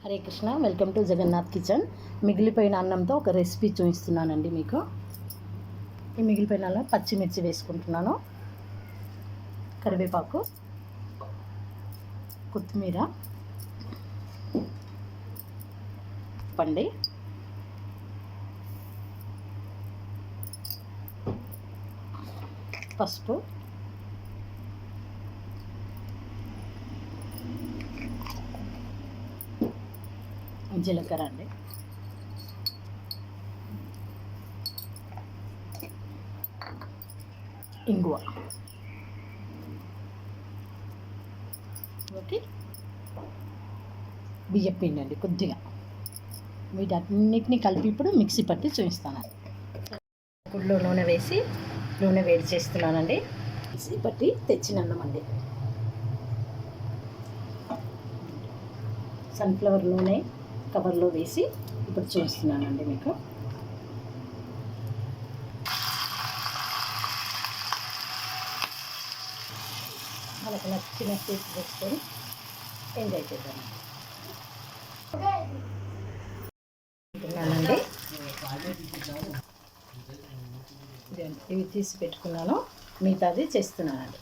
Hare Krishna, welcome to Jagannath kitchen. మిగిలిపోయిన అన్నంతో ఒక రెసిపీ చూపిస్తున్నానండి మీకు. ఈ మిగిలిపోయిన అన్నం పచ్చిమిర్చి వేసుకుంటున్నాను, కరివేపాకు, కొత్తిమీర, పండి, పసుపు, జీలకర్ర అండి, ఇంగువ, ఓకే, బియ్యం పిండి అండి కొద్దిగా. వీటన్నిటిని కలిపి ఇప్పుడు మిక్సీ పట్టి చూపిస్తాను. గుడ్లో నూనె వేసి నూనె వేడి చేస్తున్నానండి. మిక్సీ పట్టి తెచ్చిన అన్నం అండి. సన్ఫ్లవర్ నూనె కవర్లో వేసి ఇప్పుడు చూస్తున్నానండి మీకు. మనకు నచ్చిన స్వీట్ వేసుకొని ఎంజాయ్ చేద్దామండి. ఇవి తీసి పెట్టుకున్నాను, మిగతాది చేస్తున్నానండి.